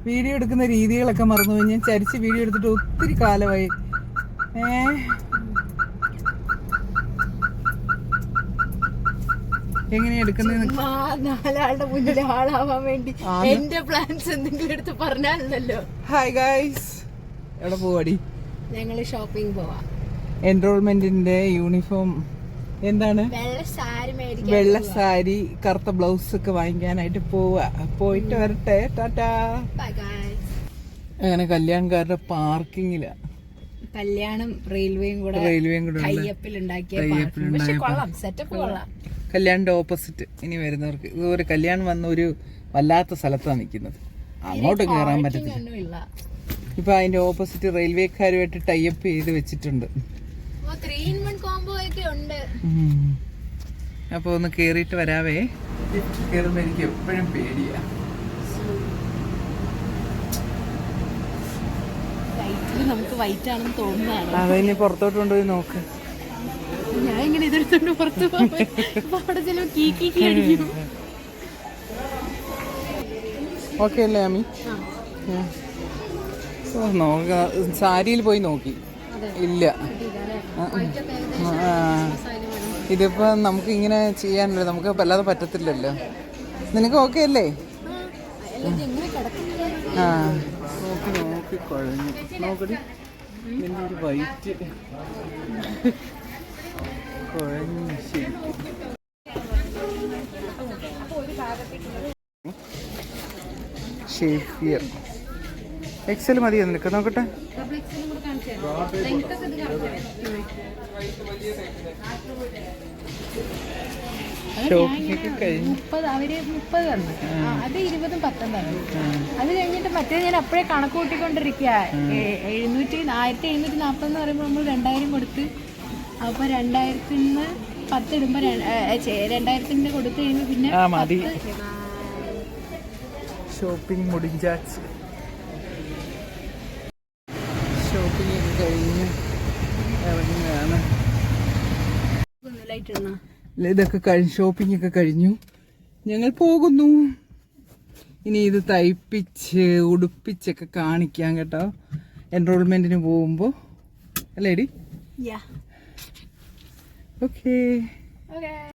Video എടുക്കുന്ന രീതികളൊക്കെ മറന്നുപോയി. ഞാൻ ചരിച്ച് വീഡിയോ എടുത്തിട്ട് ഒത്തിരി കാലമായി. എങ്ങനെയാ എടുക്കുന്നത്? നാലാളുടെ മുന്നിൽ ആളാവാൻ വേണ്ടി എന്റെ പ്ലാൻസ് എന്തെങ്കിലും എടുത്ത് പറഞ്ഞാലല്ലോ. ഹായ് ഗൈസ്, എവിടെ പോവാടി? ഞങ്ങള് ഷോപ്പിംഗ് പോവാ. എൻറോൾമെന്റിന്റെ യൂണിഫോം എന്താണ്? വെള്ള സാരി, കറുത്ത ബ്ലൗസ് ഒക്കെ വാങ്ങിക്കാനായിട്ട് പോവാ. പോയിട്ട് വരട്ടെ, ടാറ്റാ. അങ്ങനെ കല്യാൺകാരുടെ പാർക്കിങ്ങില. കല്യാണം റെയിൽവേയും കൂടെ കല്യാണിന്റെ ഓപ്പോസിറ്റ്. ഇനി വരുന്നവർക്ക് ഇതുപോലെ കല്യാണം വന്ന ഒരു വല്ലാത്ത സ്ഥലത്താണ് നിൽക്കുന്നത്, അങ്ങോട്ട് കയറാൻ പറ്റത്തില്ല. ഇപ്പൊ അതിന്റെ ഓപ്പോസിറ്റ് റെയിൽവേക്കാരുമായിട്ട് ടൈപ്പ് ചെയ്ത് വെച്ചിട്ടുണ്ട്. അപ്പൊ ഒന്ന് കേറിയിട്ട് വരാവേ. കേറുമ്പോ എനിക്ക് എപ്പോഴും പേടിയാ. നമുക്ക് വൈറ്റ് ആണെന്ന് തോന്നുന്നതാണ്. അതിന് പുറത്തോട്ട് കൊണ്ടുപോയി നോക്ക്. ഞാൻ ഇങ്ങനെ ഇതെടുത്തോണ്ട് പുറത്ത് അവിടെ ചിലപ്പോ കീക്കി അടിക്കും. ഓക്കെ അല്ലേ അമ്മി? നോക്ക, സാരിയിൽ പോയി നോക്കി, ഇല്ല. ഇതിപ്പോ നമുക്ക് ഇങ്ങനെ ചെയ്യാനല്ലോ, നമുക്ക് വല്ലാതെ പറ്റത്തില്ലല്ലോ. നിനക്ക് ഓക്കെ അല്ലേ? ആ, നോക്കി നോക്കി കുഴഞ്ഞു. നോക്കടി, നിന്റെ ഒരു വൈറ്റ് കുഴഞ്ഞു. ശരി, ഷേപ്പിയർ എക്സൽ മതിയോ നിനക്ക്? നോക്കട്ടെ. ഷോപ്പിംഗ് കഴിഞ്ഞു. 30 അവര് 30 തന്നു. അത് 20 10 തന്നു. അത് കഴിഞ്ഞിട്ട് മറ്റേ ഞാൻ അപ്പോഴേ കണക്ക് കൂട്ടിക്കൊണ്ടിരിക്കുക. 1740 എന്ന് പറയുമ്പോൾ നമ്മൾ 2000 കൊടുത്ത്, അപ്പൊ 2000 10 ഇടുമ്പോ 2000 കൊടുത്തു കഴിയുമ്പോ പിന്നെ മതി. ഷോപ്പിംഗ് മുടിഞ്ചാച്ച്. ഷോപ്പിംഗ് കഴിഞ്ഞ് ഇറങ്ങുകയാണ്. ഇതൊക്കെ കഴിഞ്ഞ് ഷോപ്പിംഗ് ഒക്കെ കഴിഞ്ഞു, ഞങ്ങൾ പോകുന്നു. ഇനി ഇത് തയ്പ്പിച്ച് ഉടുപ്പിച്ചൊക്കെ കാണിക്കാം കേട്ടോ, എൻറോൾമെന്റിന് പോകുമ്പോ അല്ലേടി? ഓക്കേ.